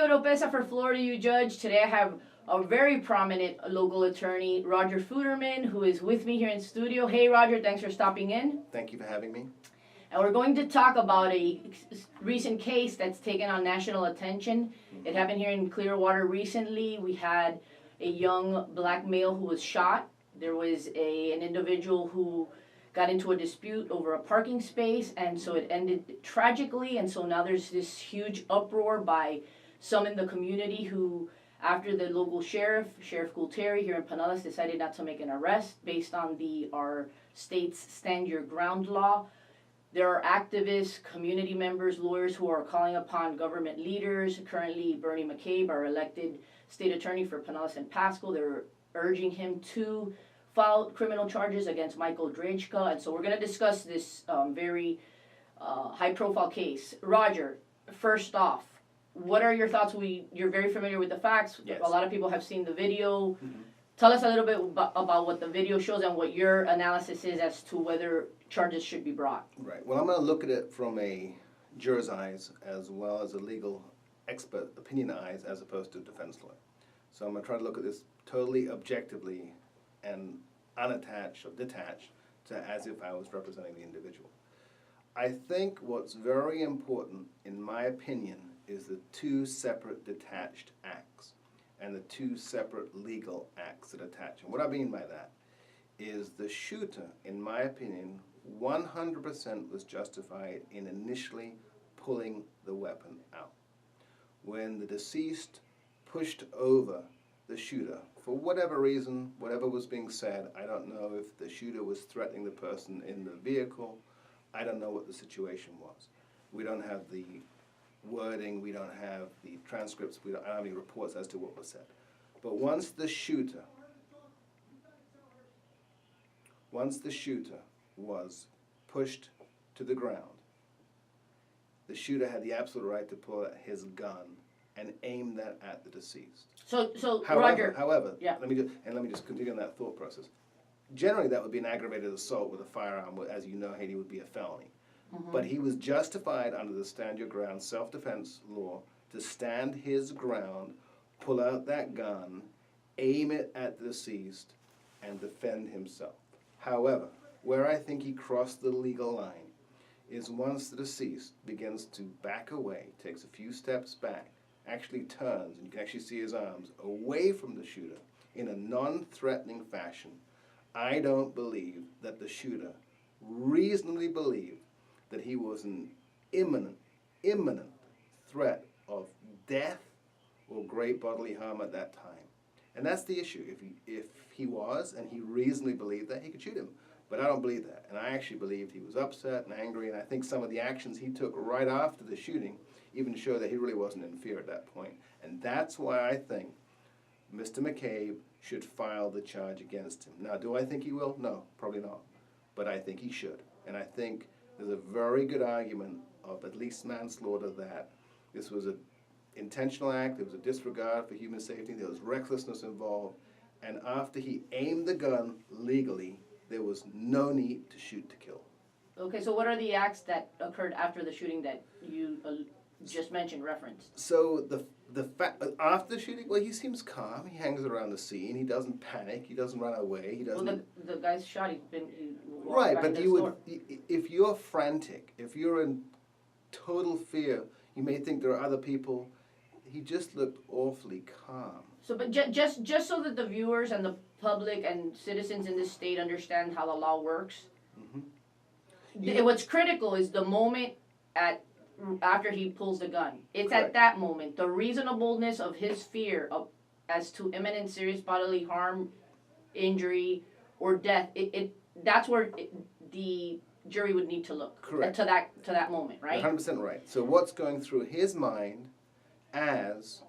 Oropesa for Florida You Judge. Today I have a very prominent local attorney, Roger Futerman, who is with me here in studio. Hey, Roger, thanks for stopping in. Thank you for having me. And we're going to talk about a recent case that's taken on national attention. It happened here in Clearwater recently. We had a young black male who was shot. There was an individual who got into a dispute over a parking space, and so it ended tragically. And so now there's this huge uproar by some in the community who, after the local Sheriff Gualtieri here in Pinellas, decided not to make an arrest based on our state's stand your ground law. There are activists, community members, lawyers who are calling upon government leaders. Currently, Bernie McCabe, our elected state attorney for Pinellas and Pasco, they're urging him to file criminal charges against Michael Drejka. And so we're going to discuss this very high-profile case. Roger, first off, what are your thoughts? You're very familiar with the facts. Yes. A lot of people have seen the video. Mm-hmm. Tell us a little bit about what the video shows and what your analysis is as to whether charges should be brought. Right. Well, I'm going to look at it from a juror's eyes as well as a legal expert opinion eyes as opposed to a defense lawyer. So I'm going to try to look at this totally objectively and unattached or detached to as if I was representing the individual. I think what's very important, in my opinion, is the two separate detached acts and the two separate legal acts that attach. And what I mean by that is the shooter, in my opinion, 100% was justified in initially pulling the weapon out. When the deceased pushed over the shooter, for whatever reason, whatever was being said, I don't know if the shooter was threatening the person in the vehicle. I don't know what the situation was. We don't have the wording, we don't have the transcripts, I don't have any reports as to what was said. But once the shooter was pushed to the ground, the shooter had the absolute right to pull out his gun and aim that at the deceased. So However, Roger. Yeah. let me just continue on that thought process. Generally, that would be an aggravated assault with a firearm. As you know, Haiti, would be a felony. Mm-hmm. But he was justified under the stand your ground self-defense law to stand his ground, pull out that gun, aim it at the deceased, and defend himself. However, where I think he crossed the legal line is once the deceased begins to back away, takes a few steps back, actually turns, and you can actually see his arms, away from the shooter in a non-threatening fashion. I don't believe that the shooter reasonably believed that he was an imminent threat of death or great bodily harm at that time. And that's the issue. If he was, and he reasonably believed that, he could shoot him. But I don't believe that. And I actually believed he was upset and angry, and I think some of the actions he took right after the shooting even show that he really wasn't in fear at that point. And that's why I think Mr. McCabe should file the charge against him. Now, do I think he will? No, probably not. But I think he should. And I think there's a very good argument of at least manslaughter that this was an intentional act, there was a disregard for human safety, there was recklessness involved, and after he aimed the gun legally, there was no need to shoot to kill. Okay, so what are the acts that occurred after the shooting that you just mentioned, referenced? So the fact after the shooting, well, he seems calm. He hangs around the scene. He doesn't panic. He doesn't run away. He doesn't. Well, the guy's shot. He right, but you would, if you're frantic, if you're in total fear, you may think there are other people. He just looked awfully calm. So, but just so that the viewers and the public and citizens in this state understand how the law works, what's critical is the moment after he pulls the gun. It's Correct. At that moment, the reasonableness of his fear as to imminent serious bodily harm, injury, or death. That's where the jury would need to look. Correct. To that moment, right? 100% right. So what's going through his mind as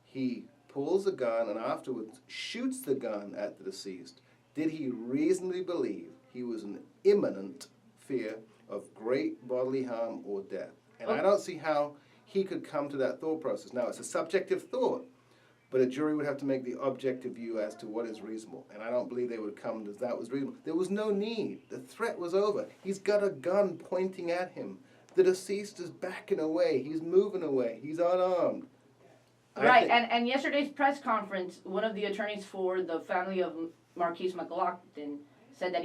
he pulls the gun and afterwards shoots the gun at the deceased? Did he reasonably believe he was in imminent fear of great bodily harm or death? And I don't see how he could come to that thought process. Now, it's a subjective thought, but a jury would have to make the objective view as to what is reasonable. And I don't believe they would come to that was reasonable. There was no need. The threat was over. He's got a gun pointing at him. The deceased is backing away. He's moving away. He's unarmed. Right, and yesterday's press conference, one of the attorneys for the family of Markeis McGlockton said that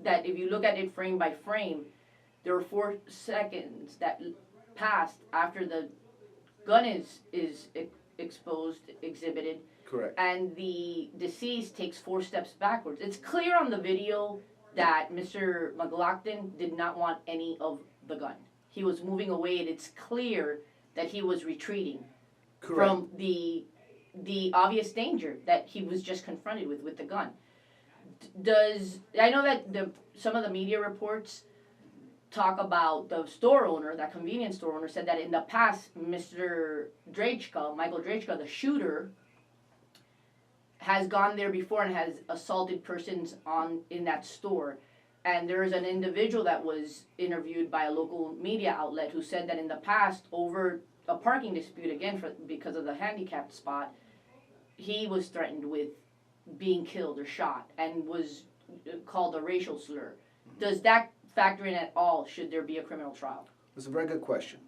that if you look at it frame by frame, there were 4 seconds that passed after the gun is exhibited. Correct. And the deceased takes 4 steps backwards. It's clear on the video that Mr. McGlockton did not want any of the gun. He was moving away, and it's clear that he was retreating. Correct. From the obvious danger that he was just confronted with the gun. I know that some of the media reports talk about the store owner, that convenience store owner, said that in the past, Mr. Drejka, Michael Drejka, the shooter, has gone there before and has assaulted persons in that store. And there is an individual that was interviewed by a local media outlet who said that in the past, over a parking dispute, again because of the handicapped spot, he was threatened with being killed or shot and was called a racial slur. Does that factor in at all? Should there be a criminal trial? It's a very good question,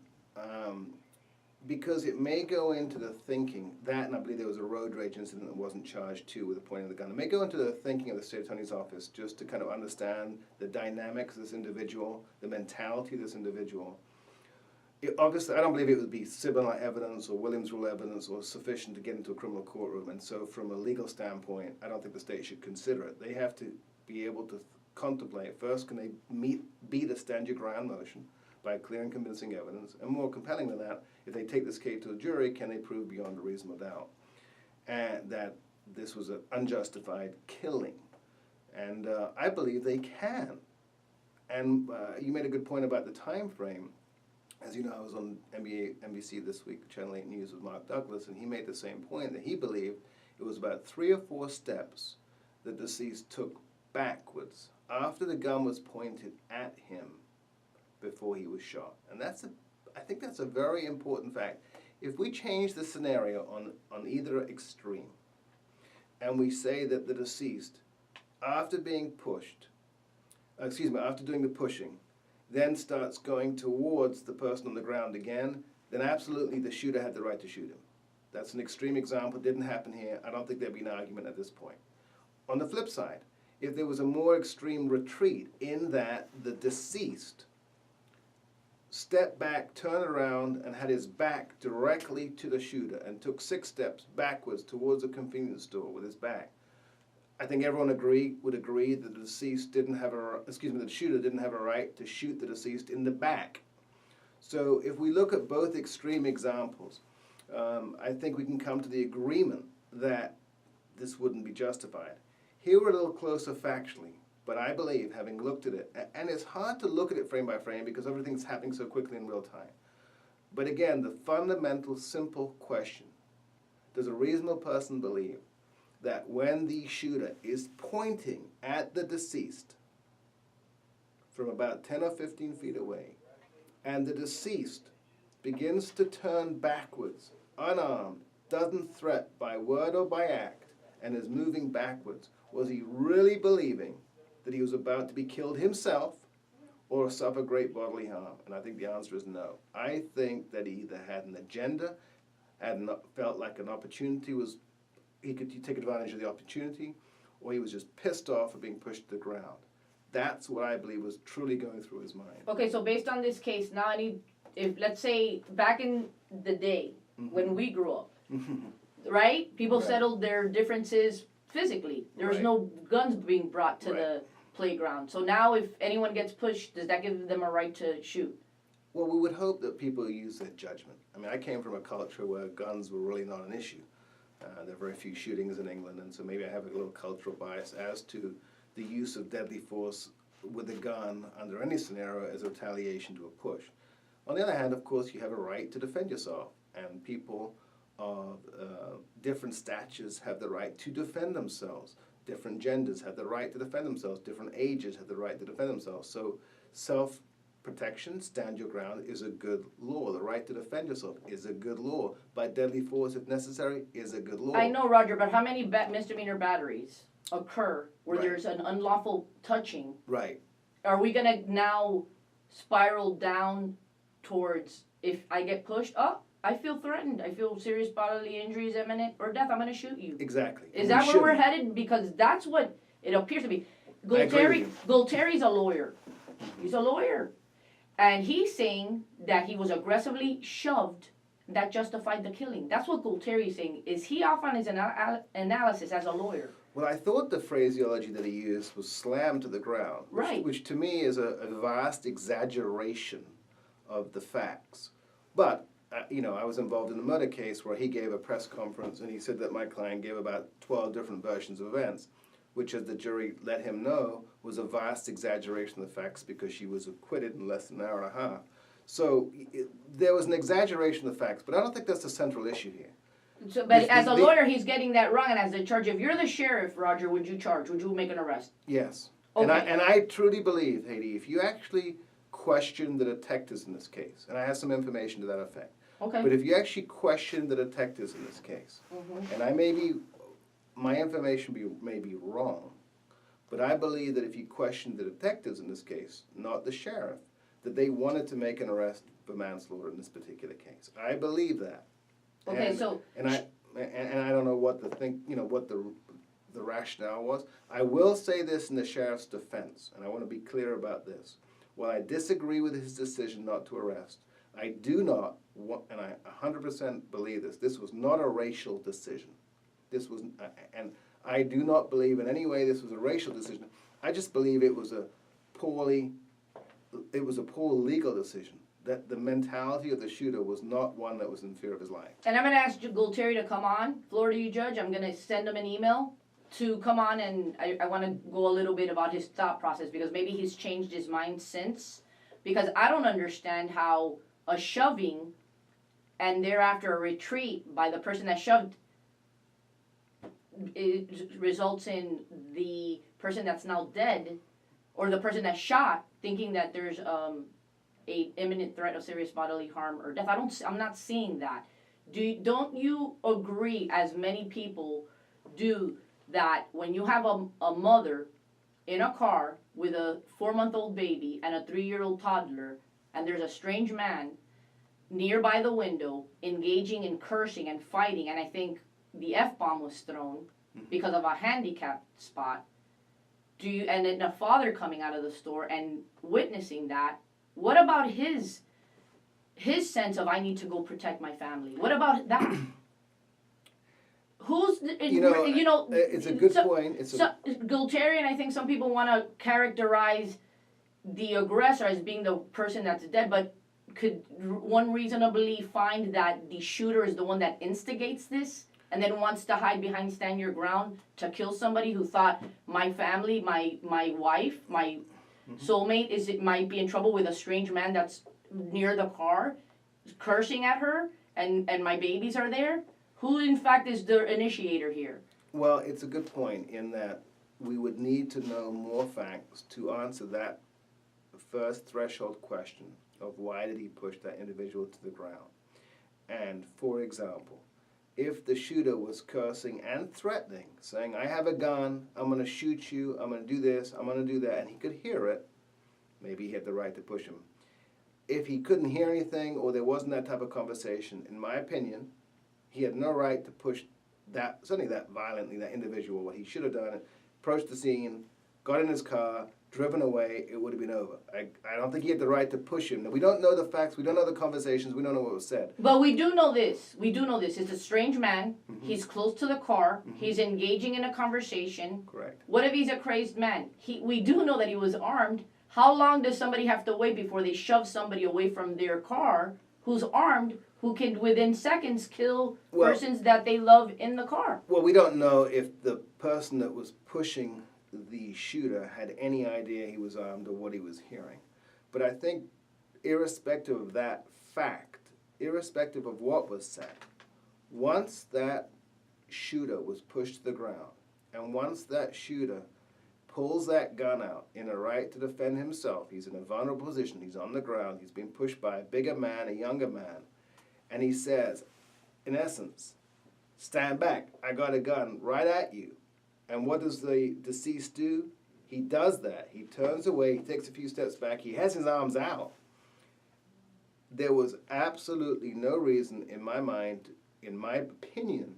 because it may go into the thinking that, and I believe there was a road rage incident that wasn't charged too with the pointing of the gun. It may go into the thinking of the state attorney's office just to kind of understand the dynamics of this individual, the mentality of this individual. Obviously, I don't believe it would be similar evidence or Williams rule evidence or sufficient to get into a criminal courtroom. And so from a legal standpoint, I don't think the state should consider it. They have to be able to contemplate, first, can they beat a stand your ground motion by clear and convincing evidence? And more compelling than that, if they take this case to a jury, can they prove beyond a reasonable doubt and that this was an unjustified killing? And I believe they can. And you made a good point about the time frame. As you know, I was on NBC this week, Channel 8 News with Mark Douglas, and he made the same point, that he believed it was about 3 or 4 steps the deceased took backwards after the gun was pointed at him before he was shot. And I think that's a very important fact. If we change the scenario on either extreme, and we say that the deceased, after being pushed, after doing the pushing, then starts going towards the person on the ground again, then absolutely the shooter had the right to shoot him. That's an extreme example. Didn't happen here. I don't think there'd be an argument at this point. On the flip side, if there was a more extreme retreat in that the deceased stepped back, turned around, and had his back directly to the shooter and took 6 steps backwards towards a convenience store with his back, I think everyone would agree that the shooter didn't have a right to shoot the deceased in the back. So if we look at both extreme examples, I think we can come to the agreement that this wouldn't be justified. Here we're a little closer factually, but I believe, having looked at it, and it's hard to look at it frame by frame because everything's happening so quickly in real time. But again, the fundamental, simple question, does a reasonable person believe that when the shooter is pointing at the deceased from about 10 or 15 feet away, and the deceased begins to turn backwards, unarmed, doesn't threat by word or by act, and is moving backwards, was he really believing that he was about to be killed himself or suffer great bodily harm? And I think the answer is no. I think that he either had an agenda, felt like an opportunity he could take advantage of the opportunity, or he was just pissed off of being pushed to the ground. That's what I believe was truly going through his mind. Okay, so based on this case, now if let's say back in the day when we grew up, right? People settled their differences physically. There was no guns being brought to the playground. So now if anyone gets pushed, does that give them a right to shoot? Well, we would hope that people use their judgment. I mean, I came from a culture where guns were really not an issue. There are very few shootings in England, and so maybe I have a little cultural bias as to the use of deadly force with a gun under any scenario as a retaliation to a push. On the other hand, of course, you have a right to defend yourself, and people of different statures have the right to defend themselves. Different genders have the right to defend themselves. Different ages have the right to defend themselves. So self-protection, stand your ground, is a good law. The right to defend yourself is a good law. By deadly force, if necessary, is a good law. I know, Roger, but how many misdemeanor batteries occur where there's an unlawful touching? Right. Are we going to now spiral down towards, if I get pushed up, I feel threatened. I feel serious bodily injury is imminent or death. I'm going to shoot you. Exactly. Is that where we're headed? Because that's what it appears to be. Gualtieri's a lawyer. He's a lawyer. And he's saying that he was aggressively shoved that justified the killing. That's what Gualtieri's saying. Is he off on his analysis as a lawyer? Well, I thought the phraseology that he used was slammed to the ground, which to me is a vast exaggeration of the facts. But, I was involved in a murder case where he gave a press conference and he said that my client gave about 12 different versions of events, which, as the jury let him know, was a vast exaggeration of the facts because she was acquitted in less than an hour and a half. So there was an exaggeration of the facts, but I don't think that's the central issue here. So, but as a lawyer, he's getting that wrong, and as a charge, if you're the sheriff, Roger, would you charge? Would you make an arrest? Yes. Okay. And I truly believe, Haiti, if you actually question the detectives in this case, and I have some information to that effect, okay. But if you actually question the detectives in this case, and my information may be wrong, but I believe that if you question the detectives in this case, not the sheriff, that they wanted to make an arrest for manslaughter in this particular case. I believe that. Okay, and I don't know what the rationale was. I will say this in the sheriff's defense, and I want to be clear about this. While I disagree with his decision not to arrest, I do not, and I 100% believe this was not a racial decision. And I do not believe in any way this was a racial decision. I just believe it was a poor legal decision. That the mentality of the shooter was not one that was in fear of his life. And I'm going to ask Gualtieri to come on, Florida Judge. I'm going to send him an email to come on, and I want to go a little bit about his thought process because maybe he's changed his mind since. Because I don't understand how a shoving and thereafter a retreat by the person that shoved results in the person that's now dead or the person that shot thinking that there's a imminent threat of serious bodily harm or death. I'm not seeing that. Don't you agree, as many people do, that when you have a mother in a car with a 4-month-old baby and a 3-year-old toddler, and there's a strange man nearby the window engaging in cursing and fighting, and I think the F-bomb was thrown because of a handicap spot, and then a father coming out of the store and witnessing that, what about his sense of I need to go protect my family? What about that? It's a good point. Gualtieri, and I think some people want to characterize the aggressor as being the person that's dead, but could one reasonably find that the shooter is the one that instigates this and then wants to hide behind stand your ground to kill somebody who thought my family, my wife, my soulmate might be in trouble with a strange man that's near the car, cursing at her, and my babies are there? Who, in fact, is the initiator here? Well, it's a good point in that we would need to know more facts to answer that first threshold question of why did he push that individual to the ground. And, for example, if the shooter was cursing and threatening, saying, I have a gun, I'm going to shoot you, I'm going to do this, I'm going to do that, and he could hear it, maybe he had the right to push him. If he couldn't hear anything or there wasn't that type of conversation, in my opinion, he had no right to push that, certainly that violently, that individual. What he should have done, approached the scene, got in his car, driven away, it would have been over. I don't think he had the right to push him. Now, we don't know the facts, we don't know the conversations, we don't know what was said. But we do know this. It's a strange man. He's close to the car. He's engaging in a conversation. Correct. What if he's a crazed man? We do know that he was armed. How long does somebody have to wait before they shove somebody away from their car who's armed, who can within seconds kill persons that they love in the car? Well, we don't know if the person that was pushing the shooter had any idea he was armed or what he was hearing. But I think irrespective of that fact, irrespective of what was said, once that shooter was pushed to the ground, and once that shooter pulls that gun out in a right to defend himself, he's in a vulnerable position, he's on the ground, he's being pushed by a bigger man, a younger man, and he says, in essence, stand back, I got a gun right at you. And what does the deceased do? He does that. He turns away, he takes a few steps back, he has his arms out. there was absolutely no reason in my mind, in my opinion,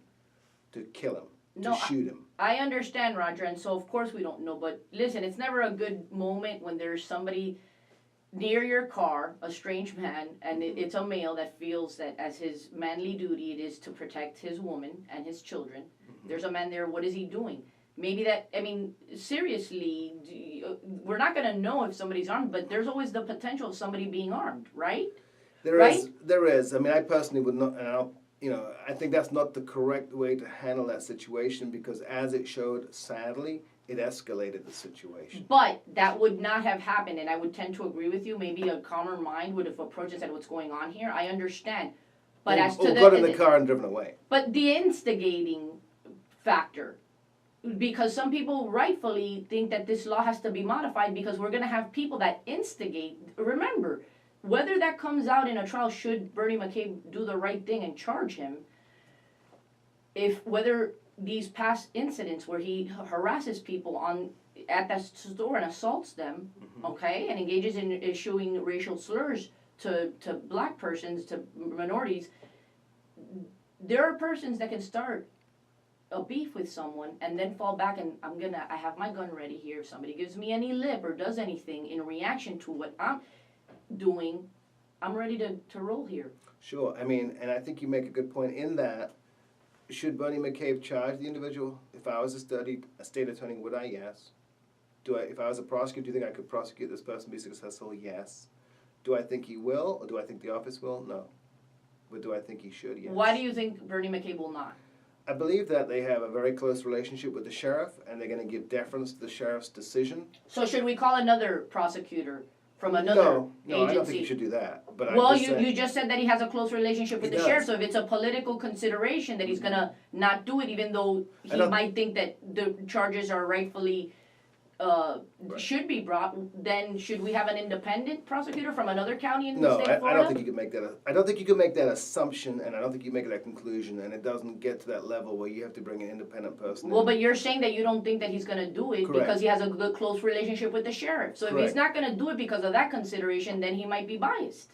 to kill him, to shoot him. I understand, Roger, and so of course we don't know, but listen, it's never a good moment when there's somebody near your car, a strange man, and it's a male that feels that as his manly duty it is to protect his woman and his children. There's a man there, what is he doing? Maybe that, I mean, seriously, we're not going to know if somebody's armed, but there's always the potential of somebody being armed, right? There is. I mean, I personally would not, and I think that's not the correct way to handle that situation because as it showed, sadly, it escalated the situation. But that would not have happened, and I would tend to agree with you. Maybe a calmer mind would have approached and said, what's going on here? I understand. But got in the car and driven away. But the instigating factor, because some people rightfully think that this law has to be modified because we're going to have people that instigate. Remember, whether that comes out in a trial, should Bernie McCabe do the right thing and charge him, whether these past incidents where he harasses people at that store and assaults them, okay, and engages in issuing racial slurs to black persons, to minorities, there are persons that can start a beef with someone and then fall back and I have my gun ready here. If somebody gives me any lip or does anything in reaction to what I'm doing, I'm ready to roll here. Sure. I mean, and I think you make a good point in that. Should Bernie McCabe charge the individual? If I was a state attorney, would I? Yes. If I was a prosecutor, do you think I could prosecute this person and be successful? Yes. Do I think he will, or do I think the office will? No. But do I think he should? Yes. Why do you think Bernie McCabe will not? I believe that they have a very close relationship with the sheriff, and they're going to give deference to the sheriff's decision. So should we call another prosecutor from another agency? No, I don't think you should do that. But you just said that he has a close relationship with the sheriff, so if it's a political consideration that he's going to not do it, even though he might think that the charges are rightfully should be brought, then should we have an independent prosecutor from another county in the state of Florida? I don't think you can make that. I don't think you can make that assumption, and I don't think you make that conclusion, and it doesn't get to that level where you have to bring an independent person. Well, but you're saying that you don't think that he's going to do it because he has a good, close relationship with the sheriff. So if he's not going to do it because of that consideration, then he might be biased.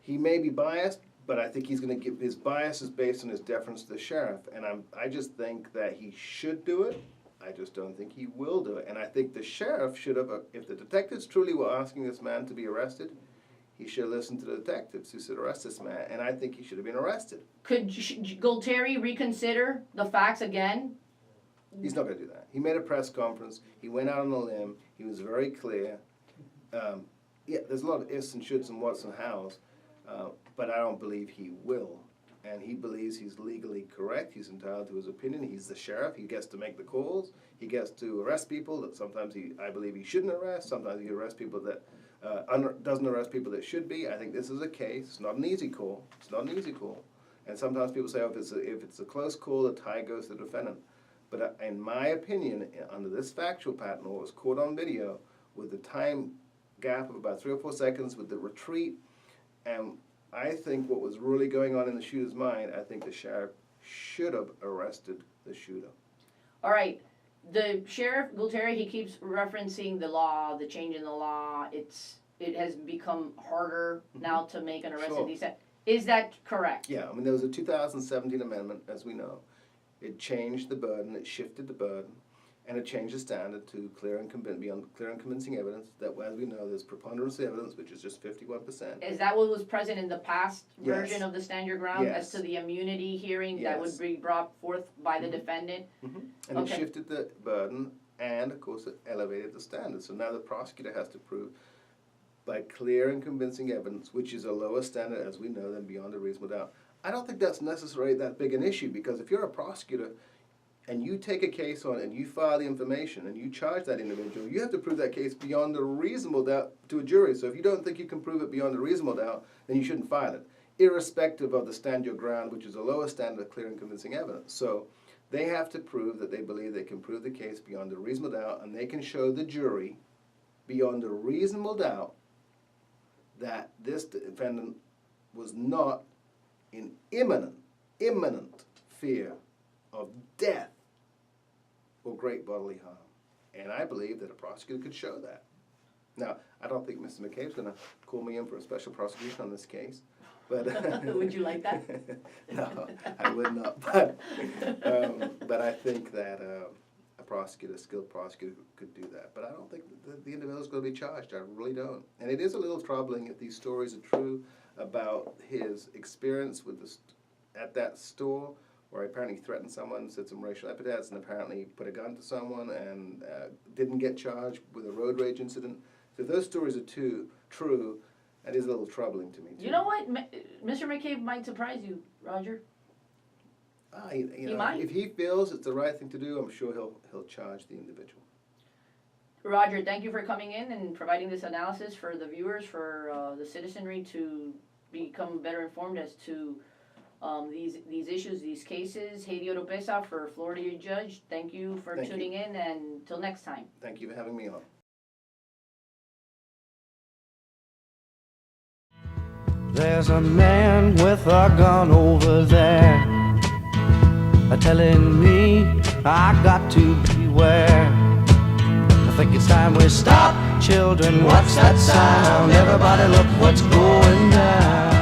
He may be biased, but I think he's going to give his bias is based on his deference to the sheriff, and I just think that he should do it. I just don't think he will do it. And I think the sheriff should have, if the detectives truly were asking this man to be arrested, he should listen to the detectives who said arrest this man, and I think he should have been arrested. Could Gualtieri reconsider the facts again? He's not going to do that. He made a press conference. He went out on a limb. He was very clear. There's a lot of ifs and shoulds and whats and hows, but I don't believe he will. And he believes he's legally correct. He's entitled to his opinion. He's the sheriff. He gets to make the calls. He gets to arrest people that sometimes I believe he shouldn't arrest. Sometimes he arrests people that doesn't arrest people that should be. I think this is a case. It's not an easy call. It's not an easy call. And sometimes people say, if it's a close call, the tie goes to the defendant. But in my opinion, under this factual pattern, what was caught on video, with the time gap of about 3 or 4 seconds, with the retreat, and I think what was really going on in the shooter's mind, I think the sheriff should have arrested the shooter. All right. The sheriff, Gualtieri, he keeps referencing the law, the change in the law. It has become harder now to make an arrest. Sure. Is that correct? Yeah. I mean, there was a 2017 amendment, as we know. It changed the burden. It shifted the burden. And it changed the standard to beyond clear and convincing evidence that, as we know, there's preponderance of evidence, which is just 51%. Is that what was present in the past version of the Stand Your Ground as to the immunity hearing that would be brought forth by the defendant? And it shifted the burden, and, of course, it elevated the standard. So now the prosecutor has to prove by clear and convincing evidence, which is a lower standard, as we know, than beyond a reasonable doubt. I don't think that's necessarily that big an issue, because if you're a prosecutor, and you take a case on and you file the information and you charge that individual, you have to prove that case beyond a reasonable doubt to a jury. So if you don't think you can prove it beyond a reasonable doubt, then you shouldn't file it, irrespective of the Stand Your Ground, which is a lower standard of clear and convincing evidence. So they have to prove that they believe they can prove the case beyond a reasonable doubt, and they can show the jury beyond a reasonable doubt that this defendant was not in imminent fear of death or great bodily harm. And I believe that a prosecutor could show that. Now, I don't think Mr. McCabe's going to call me in for a special prosecution on this case, but Would you like that? no, I would not. But I think that a prosecutor, a skilled prosecutor, could do that. But I don't think the individual is going to be charged. I really don't. And it is a little troubling if these stories are true about his experience with at that store, where he apparently threatened someone, said some racial epithets, and apparently put a gun to someone and didn't get charged with a road rage incident. So if those stories are true, that is a little troubling to me, too. You know what? Mr. McCabe might surprise you, Roger. You know, might. if he feels it's the right thing to do, I'm sure he'll charge the individual. Roger, thank you for coming in and providing this analysis for the viewers, for the citizenry to become better informed as to these issues, these cases. Heidi Oropesa for Florida Judge, thank you for tuning in, and until next time. Thank you for having me on. There's a man with a gun over there, telling me I got to beware. I think it's time we stop, children. What's that sound? Everybody look what's going down.